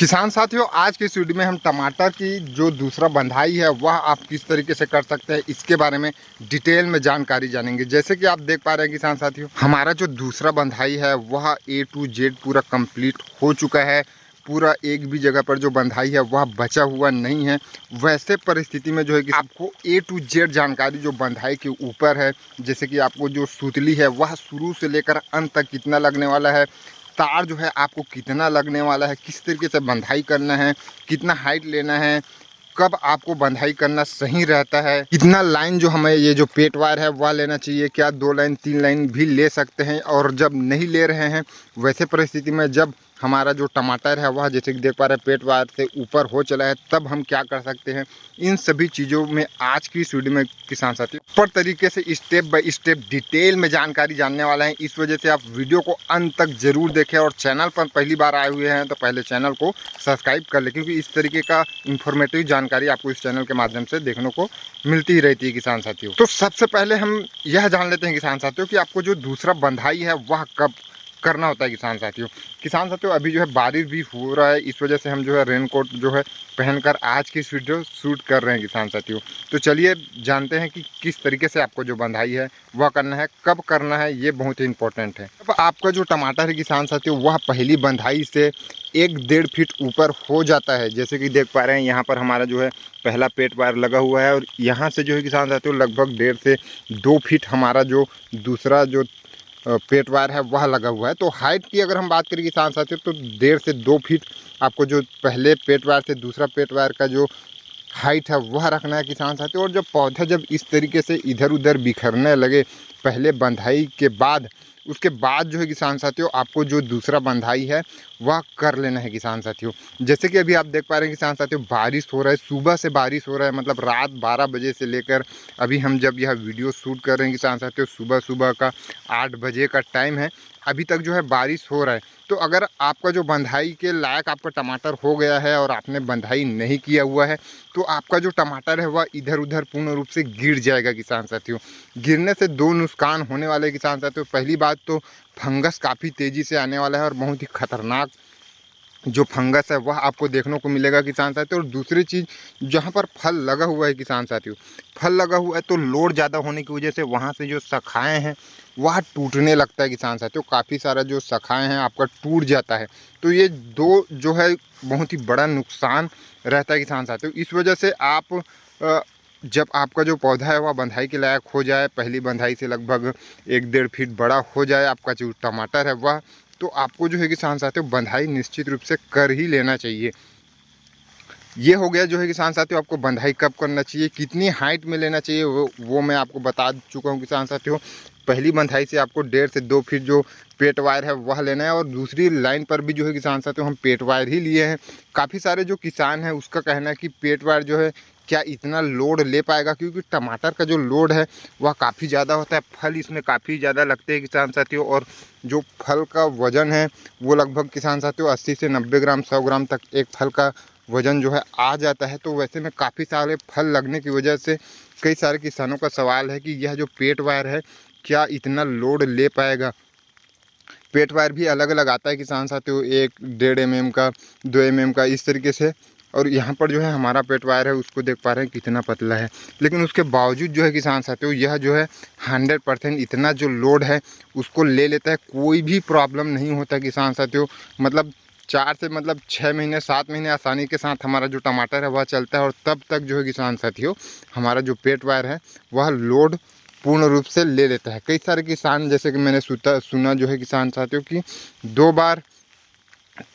किसान साथियों, आज के इस वीडियो में हम टमाटर की जो दूसरा बंधाई है वह आप किस तरीके से कर सकते हैं इसके बारे में डिटेल में जानकारी जानेंगे। जैसे कि आप देख पा रहे हैं किसान साथियों, हमारा जो दूसरा बंधाई है वह A to Z पूरा कंप्लीट हो चुका है। पूरा एक भी जगह पर जो बंधाई है वह बचा हुआ नहीं है। वैसे परिस्थिति में जो है कि आपको A to Z जानकारी जो बंधाई के ऊपर है, जैसे कि आपको जो सूतली है वह शुरू से लेकर अंत तक कितना लगने वाला है, तार जो है आपको कितना लगने वाला है, किस तरीके से बंधाई करना है, कितना हाइट लेना है, कब आपको बंधाई करना सही रहता है, कितना लाइन जो हमें ये जो पेट वायर है वह लेना चाहिए, क्या 2 लाइन 3 लाइन भी ले सकते हैं, और जब नहीं ले रहे हैं वैसे परिस्थिति में जब हमारा जो टमाटर है वह जैसे कि देख पा रहे हैं पेट वायर से ऊपर हो चला है, तब हम क्या कर सकते हैं। इन सभी चीज़ों में आज की इस वीडियो में किसान साथी पर तरीके से स्टेप बाय स्टेप डिटेल में जानकारी जानने वाला है। इस वजह से आप वीडियो को अंत तक जरूर देखें, और चैनल पर पहली बार आए हुए हैं तो पहले चैनल को सब्सक्राइब कर लें, क्योंकि इस तरीके का इंफॉर्मेटिव जानकारी आपको इस चैनल के माध्यम से देखने को मिलती ही रहती है किसान साथियों। तो सबसे पहले हम यह जान लेते हैं किसान साथियों कि आपको जो दूसरा बंधाई है वह कब करना होता है। किसान साथियों अभी जो है बारिश भी हो रहा है, इस वजह से हम जो है रेनकोट जो है पहनकर आज की इस वीडियो शूट कर रहे हैं किसान साथियों। तो चलिए जानते हैं कि किस तरीके से आपको जो बंधाई है वह करना है, कब करना है, ये बहुत ही इंपॉर्टेंट है। अब आपका जो टमाटर है किसान साथियों वह पहली बंधाई से 1-1.5 फीट ऊपर हो जाता है। जैसे कि देख पा रहे हैं यहाँ पर हमारा जो है पहला पेट वायर लगा हुआ है, और यहाँ से जो है किसान साथियों लगभग 1.5 से 2 फीट हमारा जो दूसरा जो पेट वायर है वह लगा हुआ है। तो हाइट की अगर हम बात करें किसान साथियों तो 1.5 से 2 फीट आपको जो पहले पेट वायर से दूसरा पेट वायर का जो हाइट है वह रखना है किसान साथियों। और जब पौधा जब इस तरीके से इधर उधर बिखरने लगे पहले बंधाई के बाद, उसके बाद जो है किसान साथियों आपको जो दूसरा बंधाई है वह कर लेना है किसान साथियों। जैसे कि अभी आप देख पा रहे हैं किसान साथियों बारिश हो रहा है, सुबह से बारिश हो रहा है, मतलब रात 12 बजे से लेकर अभी हम जब यह वीडियो शूट कर रहे हैं किसान साथियों सुबह का 8 बजे का टाइम है, अभी तक जो है बारिश हो रहा है। तो अगर आपका जो बंधाई के लायक आपका टमाटर हो गया है और आपने बंधाई नहीं किया हुआ है तो आपका जो टमाटर है वह इधर उधर पूर्ण रूप से गिर जाएगा किसान साथियों। गिरने से 2 नुकसान होने वाले किसान साथियों। पहली बात तो फंगस काफ़ी तेज़ी से आने वाला है, और बहुत ही खतरनाक जो फंगस है वह आपको देखने को मिलेगा किसान साथियों। और दूसरी चीज़, जहाँ पर फल लगा हुआ है किसान साथियों, फल लगा हुआ है तो लोड ज़्यादा होने की वजह से वहाँ से जो शाखाएँ हैं वह टूटने लगता है किसान साथियों। काफ़ी सारा जो शाखाएँ हैं आपका टूट जाता है। तो ये 2 जो है बहुत ही बड़ा नुकसान रहता है किसान साथियों। इस वजह से आप जब आपका जो पौधा है वह बंधाई के लायक हो जाए, पहली बंधाई से लगभग 1-1.5 फीट बड़ा हो जाए आपका जो टमाटर है वह, तो आपको जो है किसान साथियों बंधाई निश्चित रूप से कर ही लेना चाहिए। ये हो गया जो है किसान साथियों आपको बंधाई कब करना चाहिए, कितनी हाइट में लेना चाहिए वो मैं आपको बता चुका हूँ किसान साथियों। पहली बंधाई से आपको 1.5 से 2 फीट जो पेट वायर है वह लेना है, और दूसरी लाइन पर भी जो है किसान साथियों हम पेट वायर ही लिए हैं। काफ़ी सारे जो किसान हैं उसका कहना है कि पेट वायर जो है क्या इतना लोड ले पाएगा, क्योंकि टमाटर का जो लोड है वह काफ़ी ज़्यादा होता है, फल इसमें काफ़ी ज़्यादा लगते हैं किसान साथियों। और जो फल का वज़न है वो लगभग किसान साथियों 80 से 90 ग्राम 100 ग्राम तक एक फल का वज़न जो है आ जाता है। तो वैसे में काफ़ी सारे फल लगने की वजह से कई सारे किसानों का सवाल है कि यह जो पेट वायर है क्या इतना लोड ले पाएगा। पेट वायर भी अलग अलग आता है किसान साथियों, 1-1.5 mm का, 2 mm का, इस तरीके से। और यहाँ पर जो है हमारा पेट वायर है उसको देख पा रहे हैं कितना पतला है, लेकिन उसके बावजूद जो है किसान साथियों यह जो है 100% इतना जो लोड है उसको ले लेता है, कोई भी प्रॉब्लम नहीं होता किसान साथियों। मतलब 4 से 6 महीने 7 महीने आसानी के साथ हमारा जो टमाटर है वह चलता है, और तब तक जो है किसान साथियों हमारा जो पेट वायर है वह लोड पूर्ण रूप से ले लेता है। कई सारे किसान, जैसे कि मैंने सुना जो है किसान साथियों कि 2 बार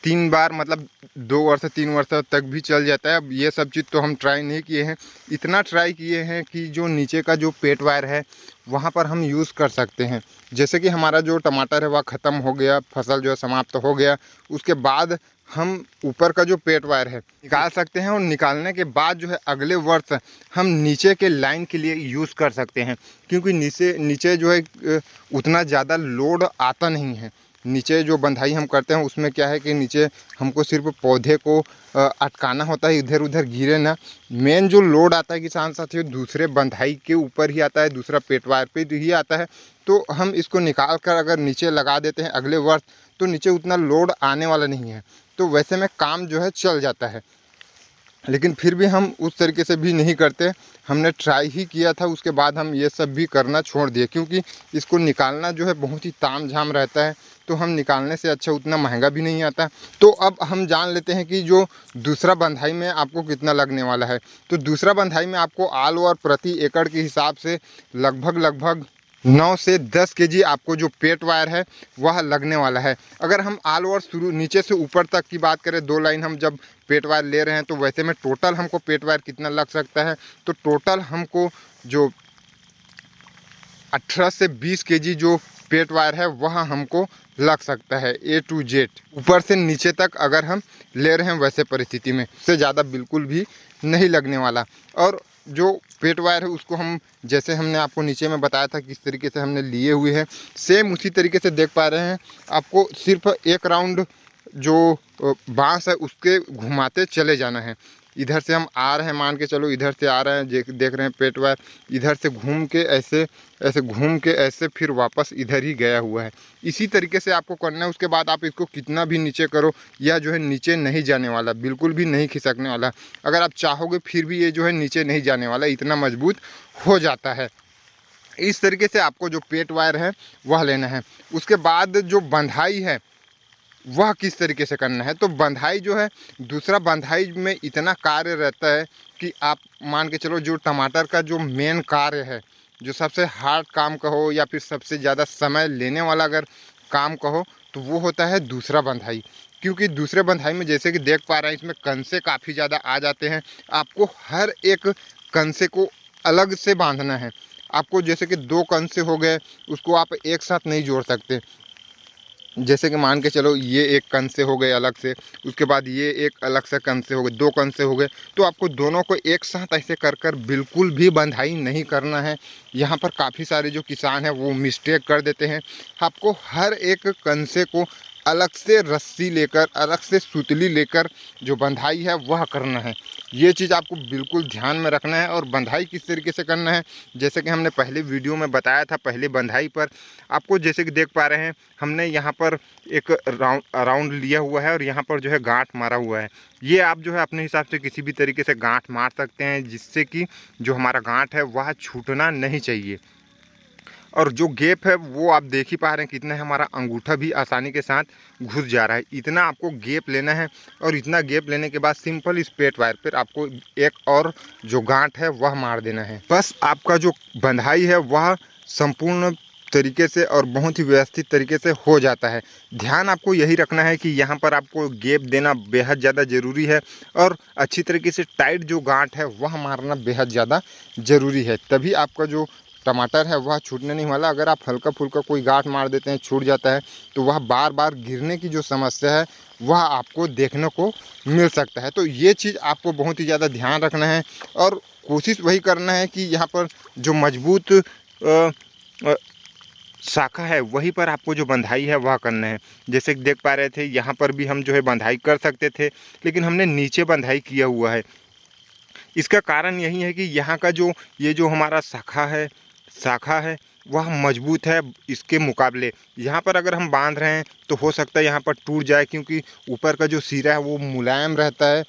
3 बार, मतलब 2 वर्ष 3 वर्ष तक भी चल जाता है। अब ये सब चीज़ तो हम ट्राई नहीं किए हैं, इतना ट्राई किए हैं कि जो नीचे का जो पेट वायर है वहाँ पर हम यूज़ कर सकते हैं। जैसे कि हमारा जो टमाटर है वह ख़त्म हो गया, फसल जो है समाप्त हो गया, उसके बाद हम ऊपर का जो पेट वायर है निकाल सकते हैं, और निकालने के बाद जो है अगले वर्ष हम नीचे के लाइन के लिए यूज़ कर सकते हैं, क्योंकि नीचे जो है उतना ज़्यादा लोड आता नहीं है। नीचे जो बंधाई हम करते हैं उसमें क्या है कि नीचे हमको सिर्फ पौधे को अटकाना होता है, इधर उधर गिरे ना। मेन जो लोड आता है किसान साथियों दूसरे बंधाई के ऊपर ही आता है, दूसरा पेट वायर पे ही आता है। तो हम इसको निकाल कर अगर नीचे लगा देते हैं अगले वर्ष तो नीचे उतना लोड आने वाला नहीं है। तो वैसे में काम जो है चल जाता है। लेकिन फिर भी हम उस तरीके से भी नहीं करते, हमने ट्राई ही किया था, उसके बाद हम ये सब भी करना छोड़ दिए, क्योंकि इसको निकालना जो है बहुत ही तामझाम रहता है। तो हम निकालने से अच्छा उतना महंगा भी नहीं आता। तो अब हम जान लेते हैं कि जो दूसरा बंधाई में आपको कितना लगने वाला है। तो दूसरा बंधाई में आपको ऑल ओवर प्रति एकड़ के हिसाब से लगभग 9 से 10 केजी आपको जो पेट वायर है वह लगने वाला है। अगर हम ऑल ओवर शुरू नीचे से ऊपर तक की बात करें, 2 लाइन हम जब पेट वायर ले रहे हैं, तो वैसे में टोटल हमको पेट वायर कितना लग सकता है, तो टोटल हमको जो 18 से 20 केजी जो पेट वायर है वह हमको लग सकता है A to Z, ऊपर से नीचे तक अगर हम ले रहे हैं वैसे परिस्थिति में, उससे ज़्यादा बिल्कुल भी नहीं लगने वाला। और जो पेट वायर है उसको हम, जैसे हमने आपको नीचे में बताया था किस तरीके से हमने लिए हुए हैं, सेम उसी तरीके से देख पा रहे हैं। आपको सिर्फ एक राउंड जो बांस है उसके घुमाते चले जाना है। इधर से हम आ रहे हैं, मान के चलो इधर से आ रहे हैं, देख रहे हैं पेट वायर इधर से घूम के ऐसे घूम के ऐसे फिर वापस इधर ही गया हुआ है। इसी तरीके से आपको करना है। उसके बाद आप इसको कितना भी नीचे करो, यह जो है नीचे नहीं जाने वाला, बिल्कुल भी नहीं खिसकने वाला। अगर आप चाहोगे फिर भी ये जो है नीचे नहीं जाने वाला, इतना मजबूत हो जाता है। इस तरीके से आपको जो पेट वायर है वह लेना है। उसके बाद जो बंधाई है वह किस तरीके से करना है, तो बंधाई जो है, दूसरा बंधाई में इतना कार्य रहता है कि आप मान के चलो जो टमाटर का जो मेन कार्य है, जो सबसे हार्ड काम कहो या फिर सबसे ज़्यादा समय लेने वाला अगर काम कहो, तो वो होता है दूसरा बंधाई। क्योंकि दूसरे बंधाई में जैसे कि देख पा रहे हैं इसमें कंसे काफ़ी ज़्यादा आ जाते हैं। आपको हर एक कंसे को अलग से बांधना है। आपको जैसे कि 2 कंसे हो गए, उसको आप एक साथ नहीं जोड़ सकते। जैसे कि मान के चलो ये एक कंसे हो गए अलग से, उसके बाद ये एक अलग से कंसे हो गए, 2 कंसे हो गए, तो आपको दोनों को एक साथ ऐसे कर बिल्कुल भी बंधाई नहीं करना है। यहाँ पर काफ़ी सारे जो किसान हैं वो मिस्टेक कर देते हैं। आपको हर एक कंसे को अलग से रस्सी लेकर, अलग से सुतली लेकर जो बंधाई है वह करना है। ये चीज़ आपको बिल्कुल ध्यान में रखना है। और बंधाई किस तरीके से करना है, जैसे कि हमने पहले वीडियो में बताया था, पहले बंधाई पर आपको जैसे कि देख पा रहे हैं, हमने यहाँ पर एक राउंड लिया हुआ है और यहाँ पर जो है गांठ मारा हुआ है। ये आप जो है अपने हिसाब से किसी भी तरीके से गांठ मार सकते हैं, जिससे कि जो हमारा गांठ है वह छूटना नहीं चाहिए। और जो गैप है वो आप देख ही पा रहे हैं कितना है, हमारा अंगूठा भी आसानी के साथ घुस जा रहा है। इतना आपको गैप लेना है। और इतना गैप लेने के बाद सिंपल इस पेट वायर पर आपको एक और जो गांठ है वह मार देना है। बस आपका जो बंधाई है वह संपूर्ण तरीके से और बहुत ही व्यवस्थित तरीके से हो जाता है। ध्यान आपको यही रखना है कि यहाँ पर आपको गैप देना बेहद ज़्यादा ज़रूरी है। और अच्छी तरीके से टाइट जो गांठ है वह मारना बेहद ज़्यादा ज़रूरी है, तभी आपका जो टमाटर है वह छूटने नहीं वाला। अगर आप हल्का फुल्का कोई गांठ मार देते हैं, छूट जाता है, तो वह बार बार गिरने की जो समस्या है वह आपको देखने को मिल सकता है। तो ये चीज़ आपको बहुत ही ज़्यादा ध्यान रखना है। और कोशिश वही करना है कि यहाँ पर जो मजबूत शाखा है वहीं पर आपको जो बंधाई है वह करना है। जैसे कि देख पा रहे थे, यहाँ पर भी हम जो है बंधाई कर सकते थे, लेकिन हमने नीचे बंधाई किया हुआ है। इसका कारण यही है कि यहाँ का जो ये जो हमारा शाखा है वह मजबूत है इसके मुकाबले। यहाँ पर अगर हम बांध रहे हैं तो हो सकता है यहाँ पर टूट जाए, क्योंकि ऊपर का जो सिरा है वो मुलायम रहता है।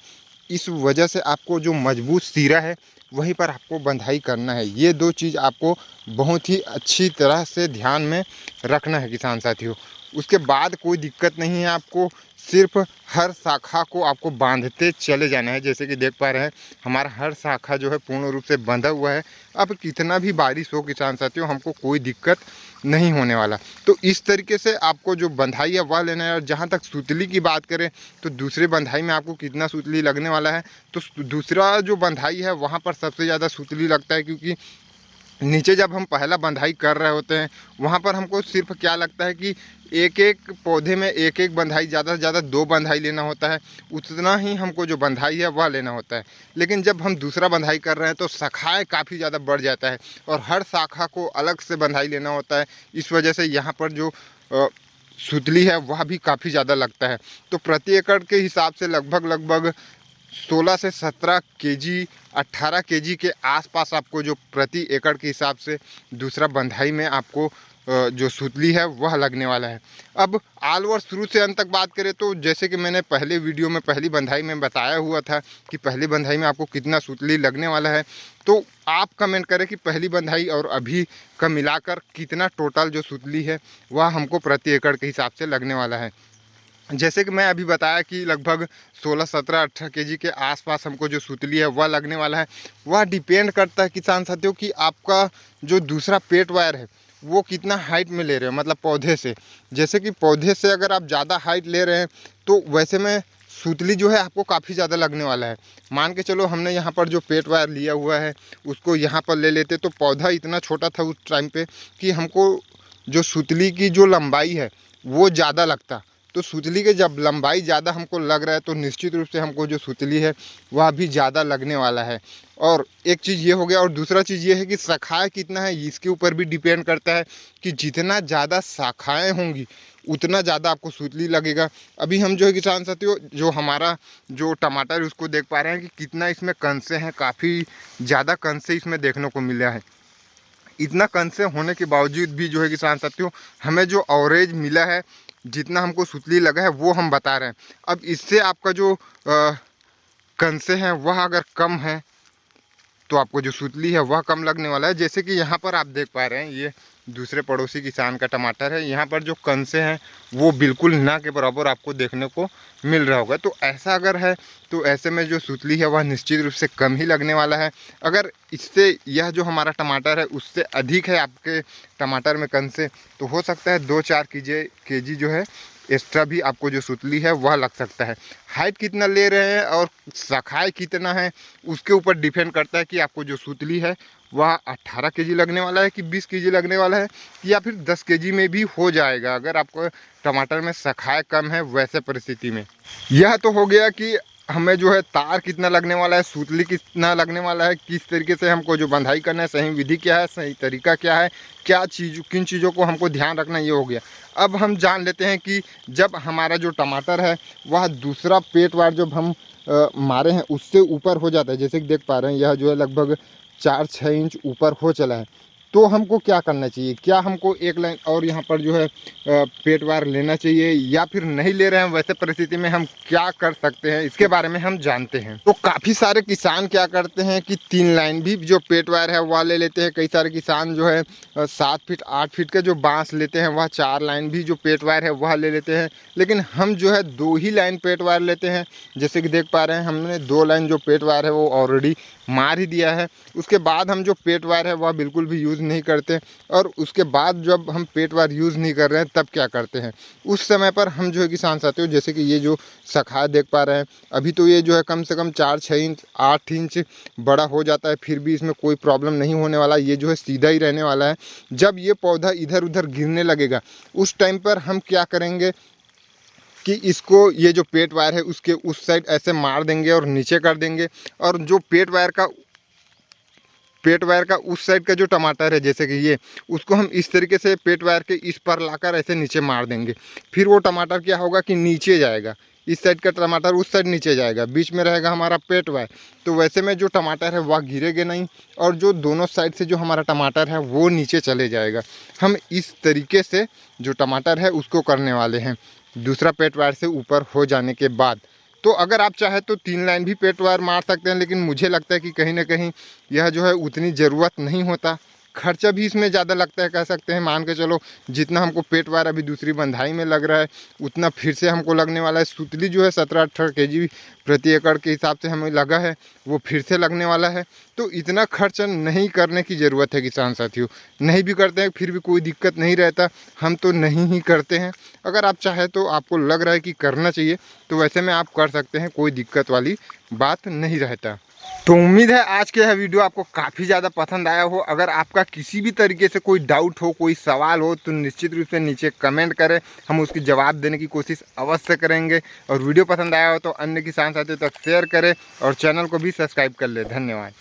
इस वजह से आपको जो मजबूत सिरा है वहीं पर आपको बंधाई करना है। ये 2 चीज़ आपको बहुत ही अच्छी तरह से ध्यान में रखना है किसान साथियों। उसके बाद कोई दिक्कत नहीं है, आपको सिर्फ हर शाखा को आपको बांधते चले जाना है। जैसे कि देख पा रहे हैं हमारा हर शाखा जो है पूर्ण रूप से बंधा हुआ है। अब कितना भी बारिश हो किसान साथियों, हमको कोई दिक्कत नहीं होने वाला। तो इस तरीके से आपको जो बंधाई है वह लेना है। और जहाँ तक सुतली की बात करें तो दूसरे बंधाई में आपको कितना सुतली लगने वाला है, तो दूसरा जो बंधाई है वहाँ पर सबसे ज़्यादा सुतली लगता है। क्योंकि नीचे जब हम पहला बंधाई कर रहे होते हैं वहाँ पर हमको सिर्फ क्या लगता है कि एक एक पौधे में एक एक बंधाई, ज़्यादा से ज़्यादा 2 बंधाई लेना होता है, उतना ही हमको जो बंधाई है वह लेना होता है। लेकिन जब हम दूसरा बंधाई कर रहे हैं तो शाखाएँ काफ़ी ज़्यादा बढ़ जाता है और हर शाखा को अलग से बंधाई लेना होता है। इस वजह से यहाँ पर जो सुतली है वह भी काफ़ी ज़्यादा लगता है। तो प्रति एकड़ के हिसाब से लगभग 16 से 17 केजी, 18 केजी के आसपास आपको जो प्रति एकड़ के हिसाब से दूसरा बंधाई में आपको जो सुतली है वह लगने वाला है। अब ऑल ओवर शुरू से अंत तक बात करें तो जैसे कि मैंने पहले वीडियो में पहली बंधाई में बताया हुआ था कि पहली बंधाई में आपको कितना सुतली लगने वाला है, तो आप कमेंट करें कि पहली बंधाई और अभी का मिलाकर कितना टोटल जो सुतली है वह हमको प्रति एकड़ के हिसाब से लगने वाला है। जैसे कि मैं अभी बताया कि लगभग 16, 17, 18 केजी के आसपास हमको जो सुतली है वह लगने वाला है। वह डिपेंड करता है किसान साथियों कि आपका जो दूसरा पेट वायर है वो कितना हाइट में ले रहे हो, मतलब पौधे से। जैसे कि पौधे से अगर आप ज़्यादा हाइट ले रहे हैं तो वैसे में सुतली जो है आपको काफ़ी ज़्यादा लगने वाला है। मान के चलो हमने यहाँ पर जो पेट वायर लिया हुआ है उसको यहाँ पर ले लेते तो पौधा इतना छोटा था उस टाइम पे कि हमको जो सुतली की जो लंबाई है वो ज़्यादा लगता। तो सुतली के जब लंबाई ज़्यादा हमको लग रहा है तो निश्चित रूप से हमको जो सुतली है वह भी ज़्यादा लगने वाला है। और एक चीज़ ये हो गया, और दूसरा चीज़ ये है कि शाखाएँ कितना है इसके ऊपर भी डिपेंड करता है कि जितना ज़्यादा शाखाएँ होंगी उतना ज़्यादा आपको सुतली लगेगा। अभी हम जो है किसान साथियों जो हमारा जो टमाटर उसको देख पा रहे हैं कि कितना इसमें कंसे हैं, काफ़ी ज़्यादा कंसे इसमें देखने को मिला है। इतना कंसे होने के बावजूद भी जो है किसान साथियों हमें जो एवरेज मिला है, जितना हमको सुतली लगा है वो हम बता रहे हैं। अब इससे आपका जो कंसे हैं वह अगर कम है तो आपको जो सुतली है वह कम लगने वाला है। जैसे कि यहाँ पर आप देख पा रहे हैं ये दूसरे पड़ोसी किसान का टमाटर है, यहाँ पर जो कंसे हैं वो बिल्कुल ना के बराबर आपको देखने को मिल रहा होगा। तो ऐसा अगर है तो ऐसे में जो सुतली है वह निश्चित रूप से कम ही लगने वाला है। अगर इससे यह जो हमारा टमाटर है उससे अधिक है आपके टमाटर में कंसे, तो हो सकता है 2-4 केजी जो है एक्स्ट्रा भी आपको जो सुतली है वह लग सकता है। हाइट कितना ले रहे हैं और शाखाएँ कितना है उसके ऊपर डिपेंड करता है कि आपको जो सुतली है वह 18 केजी लगने वाला है कि 20 केजी लगने वाला है या फिर 10 केजी में भी हो जाएगा अगर आपको टमाटर में शाखाएँ कम है वैसे परिस्थिति में। यह तो हो गया कि हमें जो है तार कितना लगने वाला है, सुतली कितना लगने वाला है, किस तरीके से हमको जो बंधाई करना है, सही विधि क्या है, सही तरीका क्या है, क्या चीज़ किन चीज़ों को हमको ध्यान रखना, ये हो गया। अब हम जान लेते हैं कि जब हमारा जो टमाटर है वह दूसरा पेट वायर जब हम मारे हैं उससे ऊपर हो जाता है, जैसे कि देख पा रहे हैं यह जो है लगभग 4-6 इंच ऊपर हो चला है, तो हमको क्या करना चाहिए? क्या हमको एक लाइन और यहाँ पर जो है पेट वायर लेना चाहिए या फिर नहीं ले रहे हैं वैसे परिस्थिति में हम क्या कर सकते हैं, इसके बारे में हम जानते हैं। तो काफ़ी सारे किसान क्या करते हैं कि 3 लाइन भी जो पेट वायर है वह ले लेते हैं। कई सारे किसान जो है 7 फीट 8 फीट के जो बांस लेते हैं वह 4 लाइन भी जो पेट वायर है वह ले लेते हैं। लेकिन हम जो है 2 ही लाइन पेट वायर लेते हैं। जैसे कि देख पा रहे हैं हमने 2 लाइन जो पेट वायर है वो ऑलरेडी मार ही दिया है। उसके बाद हम जो पेट वायर है वह बिल्कुल भी यूज़ नहीं करते, और उसके बाद जब हम पेट वायर यूज़ नहीं कर रहे हैं तब क्या करते हैं, उस समय पर हम जो है किसान साथियों जैसे कि ये जो शाखा देख पा रहे हैं अभी तो ये जो है कम से कम 4-6 इंच 8 इंच बड़ा हो जाता है, फिर भी इसमें कोई प्रॉब्लम नहीं होने वाला, ये जो है सीधा ही रहने वाला है। जब ये पौधा इधर उधर गिरने लगेगा उस टाइम पर हम क्या करेंगे कि इसको ये जो पेट वायर है उसके उस साइड ऐसे मार देंगे और नीचे कर देंगे, और जो पेट वायर का उस साइड का जो टमाटर है जैसे कि ये, उसको हम इस तरीके से पेट वायर के इस पर लाकर ऐसे नीचे मार देंगे। फिर वो टमाटर क्या होगा कि नीचे जाएगा, इस साइड का टमाटर उस साइड नीचे जाएगा, बीच में रहेगा हमारा पेट वायर। तो वैसे में जो टमाटर है वह गिरेगा नहीं, और जो दोनों साइड से जो हमारा टमाटर है वो नीचे चले जाएगा। हम इस तरीके से जो टमाटर है उसको करने वाले हैं दूसरा पेट वायर से ऊपर हो जाने के बाद। तो अगर आप चाहे तो 3 लाइन भी पेट वायर मार सकते हैं, लेकिन मुझे लगता है कि कहीं ना कहीं यह जो है उतनी ज़रूरत नहीं होता, खर्चा भी इसमें ज़्यादा लगता है कह सकते हैं। मान के चलो जितना हमको पेट वायर अभी दूसरी बंधाई में लग रहा है उतना फिर से हमको लगने वाला है। सुतली जो है 17-18 केजी प्रति एकड़ के हिसाब से हमें लगा है वो फिर से लगने वाला है। तो इतना खर्च नहीं करने की ज़रूरत है किसान साथियों। नहीं भी करते हैं फिर भी कोई दिक्कत नहीं रहता, हम तो नहीं ही करते हैं। अगर आप चाहे तो आपको लग रहा है कि करना चाहिए तो वैसे में आप कर सकते हैं, कोई दिक्कत वाली बात नहीं रहता। तो उम्मीद है आज के यह वीडियो आपको काफ़ी ज़्यादा पसंद आया हो। अगर आपका किसी भी तरीके से कोई डाउट हो, कोई सवाल हो तो निश्चित रूप से नीचे कमेंट करें, हम उसकी जवाब देने की कोशिश अवश्य करेंगे। और वीडियो पसंद आया हो तो अन्य किसान साथियों तक शेयर करें और चैनल को भी सब्सक्राइब कर लें। धन्यवाद।